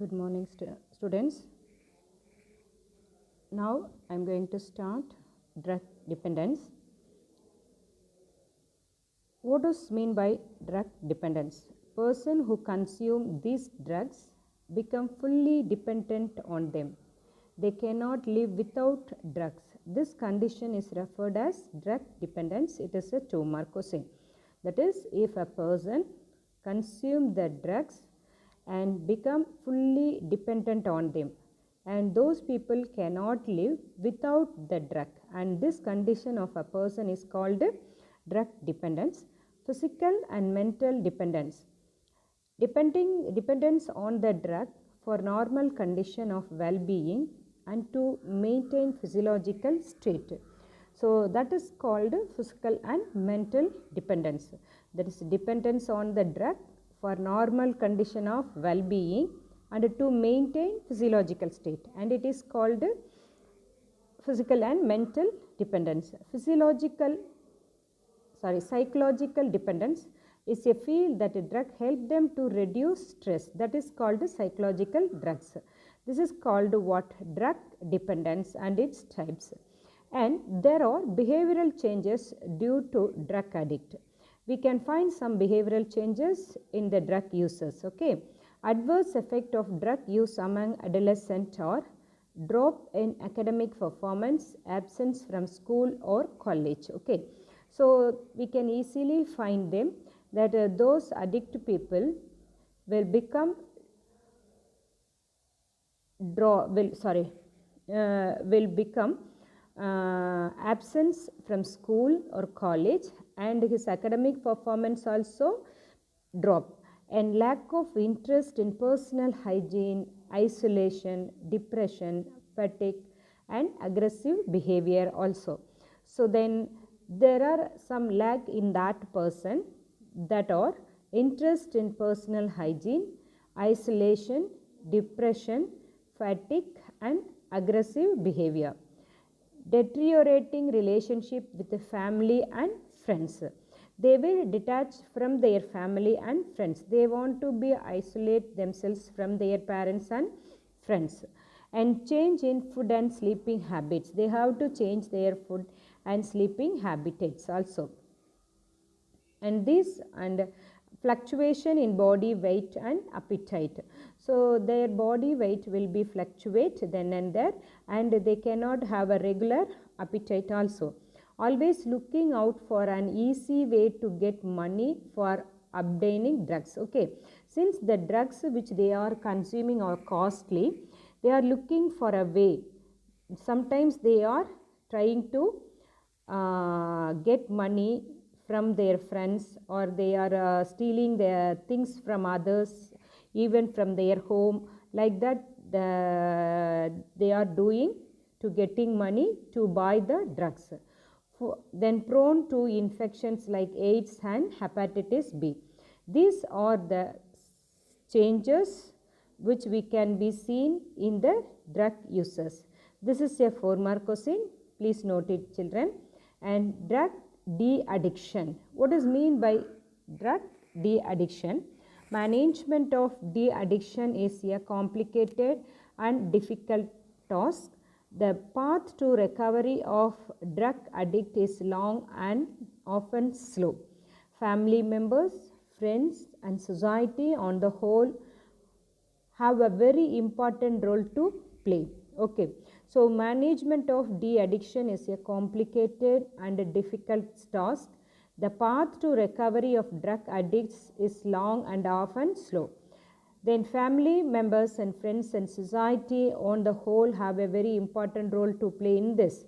Good morning, students. Now I am going to start drug dependence. What does mean by drug dependence? Person who consume these drugs become fully dependent on them. They cannot live without drugs. This condition is referred as drug dependence. It is a 2-mark question. That is, if a person consume the drugs and become fully dependent on them, and those people cannot live without the drug, and this condition of a person is called drug dependence. Physical and mental dependence. Dependence on the drug for normal condition of well-being and to maintain physiological state. So that is called physical and mental dependence. That is dependence on the drug for normal condition of well-being and to maintain physiological state, and it is called physical and mental dependence. Psychological dependence is a field that a drug help them to reduce stress. That is called psychological drugs. This is called what? Drug dependence and its types. And there are behavioral changes due to drug addict. We can find some behavioral changes in the drug users. Okay. Adverse effect of drug use among adolescents are drop in academic performance, absence from school or college. Okay. So we can easily find them that those addicted people will become absence from school or college, and his academic performance also drop, and lack of interest in personal hygiene, isolation, depression, fatigue, and aggressive behavior also. So then there are some lack in that person, that are interest in personal hygiene, isolation, depression, fatigue, and aggressive behavior. Deteriorating relationship with the family and friends. They will detach from their family and friends. They want to be isolate themselves from their parents and friends. And change in food and sleeping habits. They have to change their food and sleeping habits also. And this and fluctuation in body weight and appetite. So their body weight will be fluctuate then and there, and they cannot have a regular appetite also. Always looking out for an easy way to get money for obtaining drugs. Okay, since the drugs which they are consuming are costly, they are looking for a way. Sometimes they are trying to get money from their friends, or they are stealing their things from others, even from their home. Like that they are doing to getting money to buy the drugs. Then prone to infections like AIDS and hepatitis B. These are the changes which we can be seen in the drug users. This is a 4-mark question. Please note it, children. And drug de-addiction. What is mean by drug de-addiction? Management of de-addiction is a complicated and difficult task. The path to recovery of drug addict is long and often slow. Family members, friends, and society on the whole have a very important role to play. Okay. So management of de-addiction is a complicated and a difficult task. The path to recovery of drug addicts is long and often slow. Then family members and friends and society on the whole have a very important role to play in this.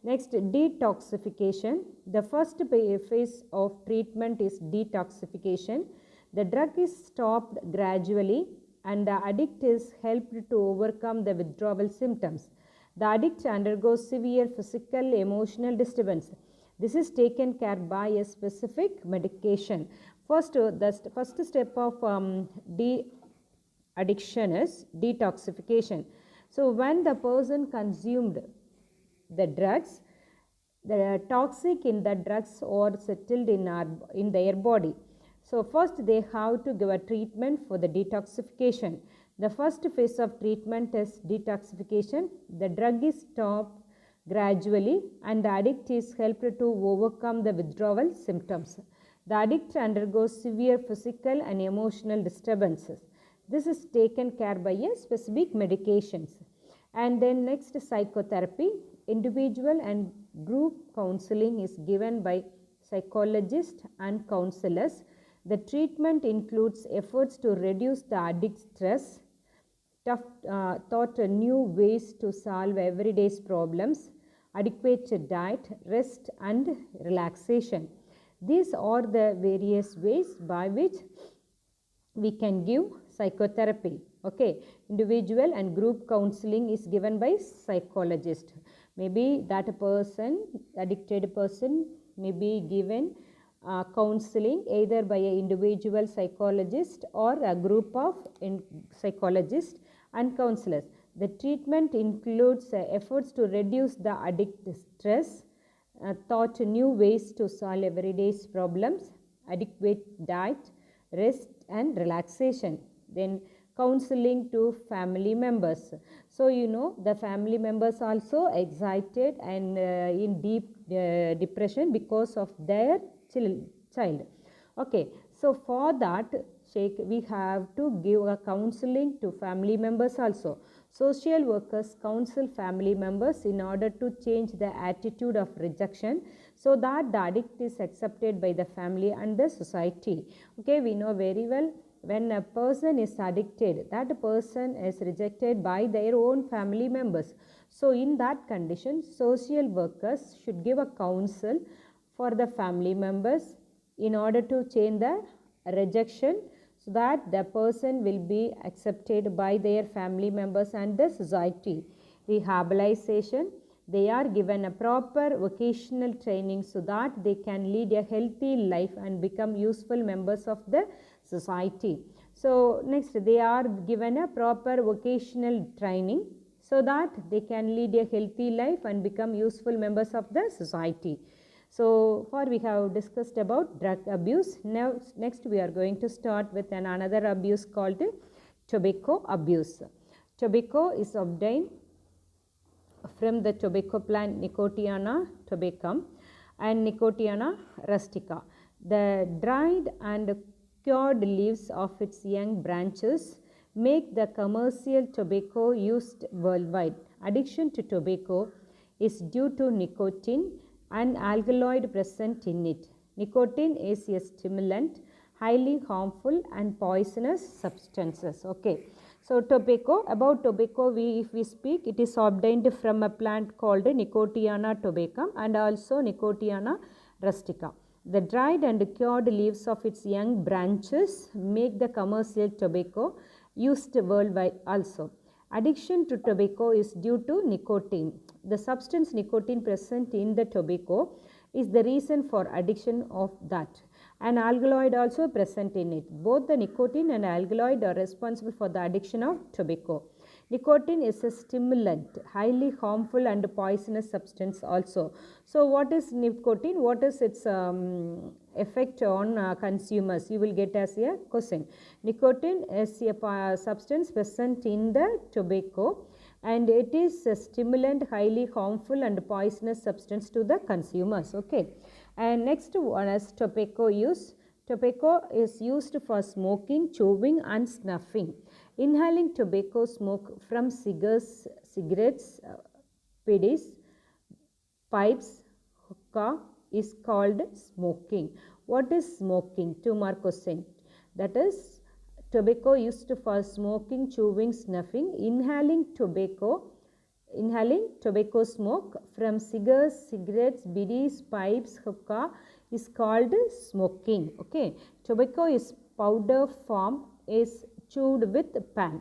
Next, detoxification. The first phase of treatment is detoxification. The drug is stopped gradually and the addict is helped to overcome the withdrawal symptoms. The addict undergoes severe physical, emotional disturbance. This is taken care by a specific medication. The first step of de-addiction is detoxification. So when the person consumed the drugs, the toxic in the drugs are settled in their body. So first they have to give a treatment for the detoxification. The first phase of treatment is detoxification. The drug is stopped gradually and the addict is helped to overcome the withdrawal symptoms. The addict undergoes severe physical and emotional disturbances. This is taken care by a specific medications. And then next, psychotherapy. Individual and group counseling is given by psychologists and counselors. The treatment includes efforts to reduce the addict's stress, thought new ways to solve everyday's problems, adequate diet, rest and relaxation. These are the various ways by which we can give psychotherapy. Okay, individual and group counseling is given by psychologist. Maybe that person, addicted person, may be given counseling either by an individual psychologist or a group of psychologists and counselors. The treatment includes efforts to reduce the addict stress, thought new ways to solve everyday's problems, adequate diet, rest and relaxation. Then counseling to family members. So you know the family members also excited and in deep depression because of their child. Okay, so for that we have to give a counseling to family members also. Social workers counsel family members in order to change the attitude of rejection so that the addict is accepted by the family and the society. Okay, we know very well when a person is addicted, that person is rejected by their own family members. So in that condition, social workers should give a counsel for the family members in order to change the rejection so that the person will be accepted by their family members and the society. Rehabilitation, they are given a proper vocational training so that they can lead a healthy life and become useful members of the society. So next, they are given a proper vocational training so that they can lead a healthy life and become useful members of the society. So far we have discussed about drug abuse. Now next we are going to start with another abuse called tobacco abuse. Tobacco is obtained from the tobacco plant Nicotiana tabacum and Nicotiana rustica. The dried and cured leaves of its young branches make the commercial tobacco used worldwide. Addiction to tobacco is due to nicotine and alkaloid present in it. Nicotine is a stimulant, highly harmful and poisonous substances. Okay. So tobacco, about tobacco if we speak, it is obtained from a plant called Nicotiana tabacum and also Nicotiana rustica. The dried and cured leaves of its young branches make the commercial tobacco used worldwide also. Addiction to tobacco is due to nicotine. The substance nicotine present in the tobacco is the reason for addiction of that. An alkaloid also present in it. Both the nicotine and alkaloid are responsible for the addiction of tobacco. Nicotine is a stimulant, highly harmful and poisonous substance also. So what is nicotine? What is its effect on consumers? You will get as a question. Nicotine is a substance present in the tobacco and it is a stimulant, highly harmful and poisonous substance to the consumers. Okay. And next one is tobacco use. Tobacco is used for smoking, chewing and snuffing. Inhaling tobacco smoke from cigarettes, pedis, pipes, hookah is called smoking. What is smoking? 2 mark question. That is tobacco used for smoking, chewing, snuffing. Inhaling tobacco smoke from cigarettes, biddies, pipes, hookah is called smoking. Okay. Tobacco is powder form is chewed with pan.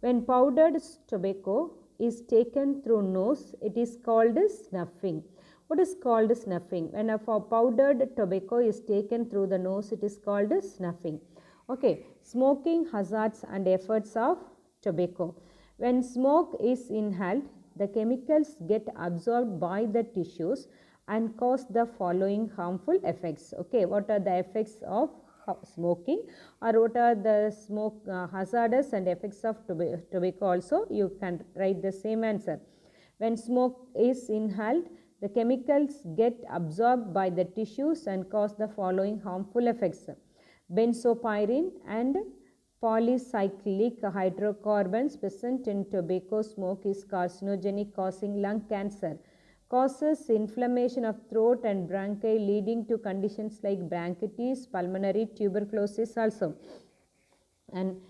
When powdered tobacco is taken through nose, it is called snuffing. What is called snuffing? When a powdered tobacco is taken through the nose, it is called snuffing. Okay. Smoking hazards and effects of tobacco. When smoke is inhaled, the chemicals get absorbed by the tissues and cause the following harmful effects. Okay, what are the effects of smoking, or what are the smoke hazardous and effects of tobacco also, you can write the same answer. When smoke is inhaled, the chemicals get absorbed by the tissues and cause the following harmful effects. Benzopyrene and polycyclic hydrocarbons present in tobacco smoke is carcinogenic, causing lung cancer, causes inflammation of throat and bronchi, leading to conditions like bronchitis, pulmonary tuberculosis also, and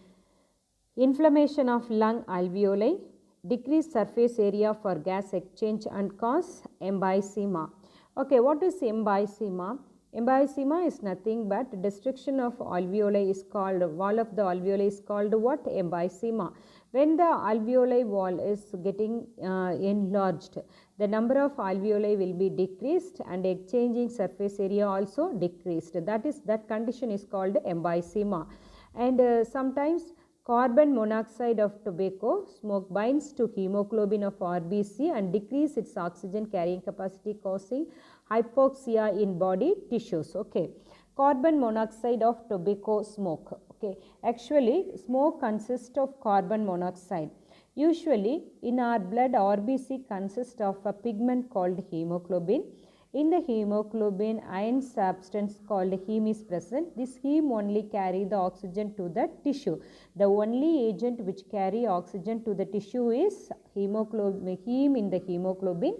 inflammation of lung alveoli, decreased surface area for gas exchange and cause emphysema. Okay, what is emphysema? Emphysema is nothing but destruction of alveoli is called, wall of the alveoli is called what? Emphysema. When the alveoli wall is getting enlarged, the number of alveoli will be decreased and exchanging surface area also decreased. That condition is called emphysema. And sometimes carbon monoxide of tobacco smoke binds to hemoglobin of RBC and decrease its oxygen carrying capacity, causing hypoxia in body tissues. Okay, carbon monoxide of tobacco smoke. Okay, actually smoke consists of carbon monoxide. Usually in our blood, RBC consists of a pigment called hemoglobin. In the hemoglobin, iron substance called heme is present. This heme only carry the oxygen to the tissue. The only agent which carry oxygen to the tissue is heme in the hemoglobin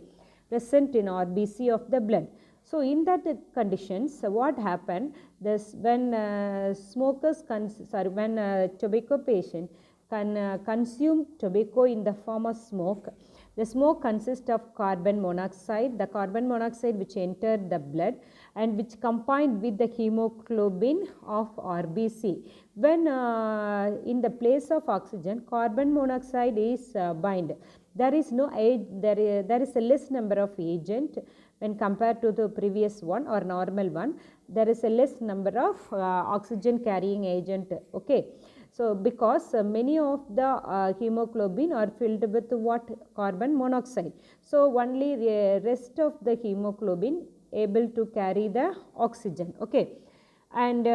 present in RBC of the blood. So in that conditions, what happened? When tobacco patient can consume tobacco in the form of smoke, the smoke consists of carbon monoxide, the carbon monoxide which entered the blood and which combined with the hemoglobin of RBC. When in the place of oxygen, carbon monoxide is bind. There is a less number of agent when compared to the previous one or normal one. There is a less number of oxygen carrying agent. Okay. So because many of the hemoglobin are filled with what? Carbon monoxide. So only the rest of the hemoglobin able to carry the oxygen. Okay, and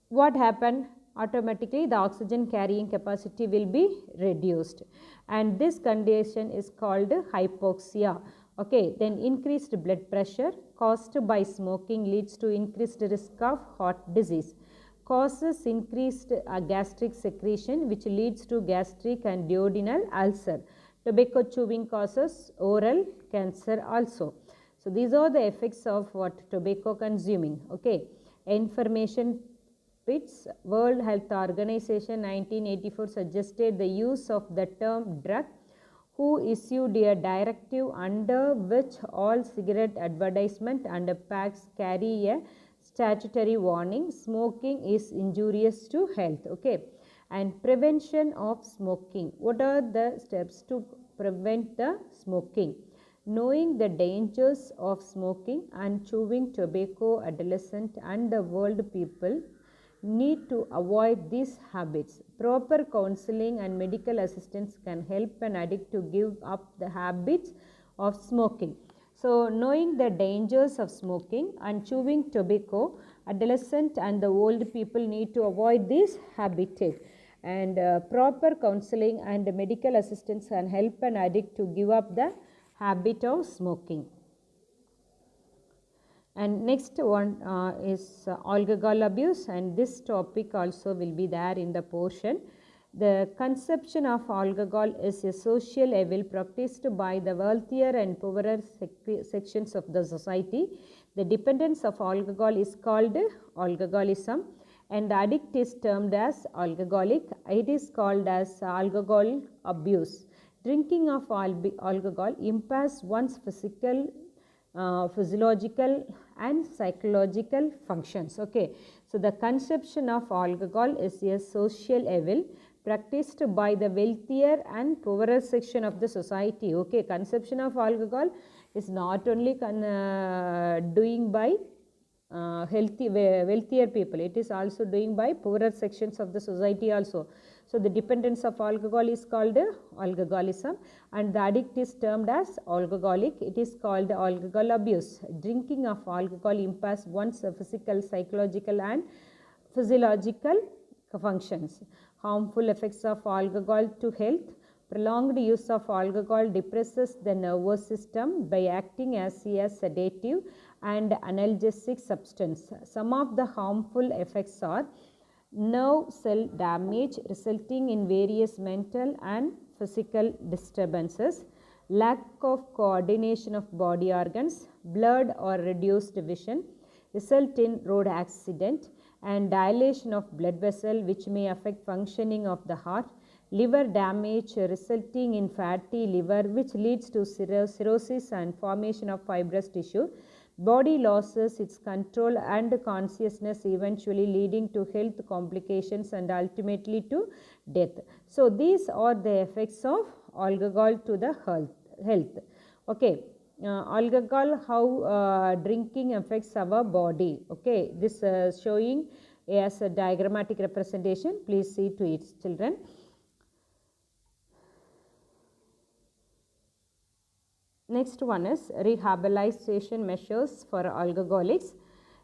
what happened? Automatically the oxygen carrying capacity will be reduced, and this condition is called hypoxia. Okay, then increased blood pressure caused by smoking leads to increased risk of heart disease, causes increased gastric secretion which leads to gastric and duodenal ulcer. Tobacco chewing causes oral cancer also. So these are the effects of what? Tobacco consuming. Okay, information pits. World Health Organization 1984 suggested the use of the term drug, who issued a directive under which all cigarette advertisement and packs carry a statutory warning: smoking is injurious to health. Okay, and prevention of smoking. What are the steps to prevent the smoking? Knowing the dangers of smoking and chewing tobacco, adolescent and the world people need to avoid these habits. Proper counseling and medical assistance can help an addict to give up the habits of smoking. So knowing the dangers of smoking and chewing tobacco, adolescent and the old people need to avoid this habit, and proper counseling and medical assistance can help an addict to give up the habit of smoking. And next one is alcohol abuse, and this topic also will be there in the portion. The consumption of alcohol is a social evil practiced by the wealthier and poorer sections of the society. The dependence of alcohol is called alcoholism, and the addict is termed as alcoholic. It is called as alcohol abuse. Drinking of alcohol impairs one's physiological and psychological functions. Okay, so the consumption of alcohol is a social evil practiced by the wealthier and poorer section of the society. Okay, consumption of alcohol is not only doing by wealthier people. It is also doing by poorer sections of the society also. So the dependence of alcohol is called alcoholism, and the addict is termed as alcoholic. It is called alcohol abuse. Drinking of alcohol impairs one's physical, psychological and physiological functions. Harmful effects of alcohol to health. Prolonged use of alcohol depresses the nervous system by acting as a sedative and analgesic substance. Some of the harmful effects are nerve cell damage resulting in various mental and physical disturbances, lack of coordination of body organs, blurred or reduced vision, result in road accident, and dilation of blood vessel which may affect functioning of the heart, liver damage resulting in fatty liver which leads to cirrhosis and formation of fibrous tissue, body loses its control and consciousness, eventually leading to health complications and ultimately to death. So these are the effects of alcohol to the health. Okay. Alcohol, how drinking affects our body. Okay, this showing as a diagrammatic representation. Please see to it, children. Next one is rehabilitation measures for alcoholics.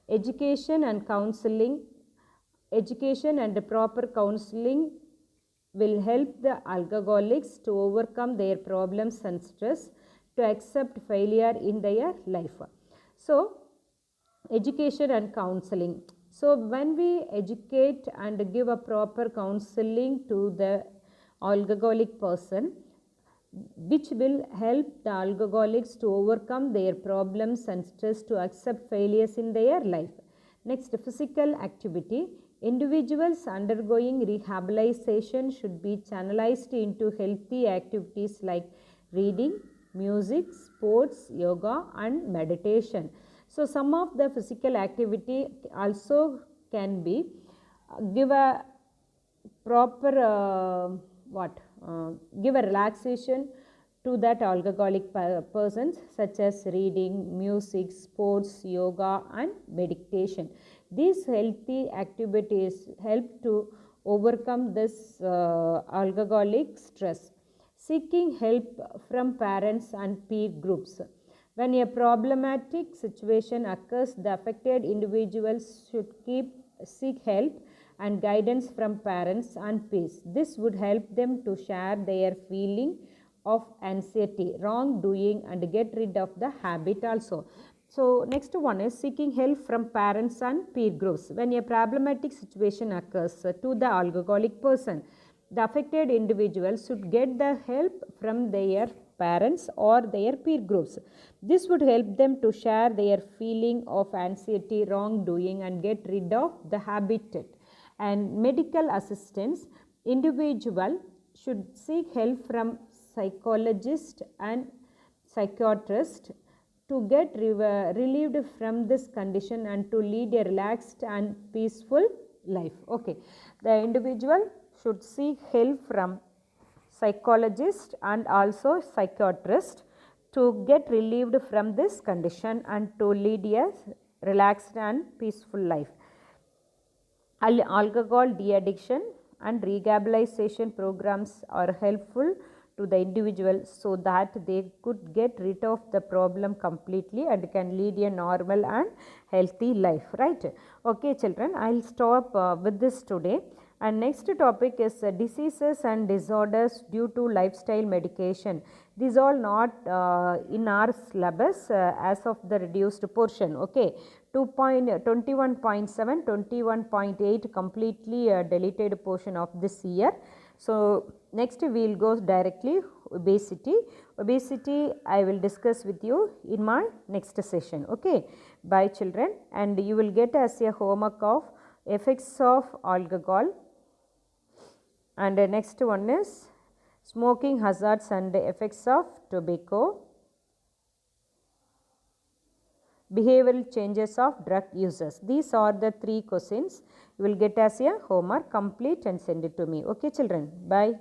Education and counseling. Education and proper counseling will help the alcoholics to overcome their problems and stress, to accept failure in their life. So, education and counseling. So, when we educate and give a proper counseling to the alcoholic person, which will help the alcoholics to overcome their problems and stress, to accept failures in their life. Next, physical activity. Individuals undergoing rehabilitation should be channelized into healthy activities like reading, music, sports, yoga and meditation. So some of the physical activity also can be give a proper give a relaxation to that alcoholic persons, such as reading, music, sports, yoga and meditation. These healthy activities help to overcome this alcoholic stress. Seeking help from parents and peer groups. When a problematic situation occurs, the affected individuals should seek help and guidance from parents and peers. This would help them to share their feeling of anxiety, wrongdoing and get rid of the habit also. So next one is seeking help from parents and peer groups. When a problematic situation occurs to the alcoholic person, the affected individuals should get the help from their parents or their peer groups. This would help them to share their feeling of anxiety, wrongdoing and get rid of the habit. And medical assistance. Individual should seek help from psychologist and psychiatrist to get relieved from this condition and to lead a relaxed and peaceful life. Okay, the individual should seek help from psychologist and also psychiatrist to get relieved from this condition and to lead a relaxed and peaceful life. Alcohol de-addiction and rehabilitation programs are helpful to the individual so that they could get rid of the problem completely and can lead a normal and healthy life, right? Okay children, I will stop with this today. And next topic is diseases and disorders due to lifestyle medication. These all not in our syllabus as of the reduced portion. Okay, 21.7, 21.8 completely deleted portion of this year. So next we will go directly obesity. Obesity I will discuss with you in my next session. Okay, bye children, and you will get as a homework of effects of alcohol. And the next one is smoking hazards and the effects of tobacco, behavioral changes of drug users. These are the 3 questions you will get as a homework. Complete and send it to me. Okay children, bye.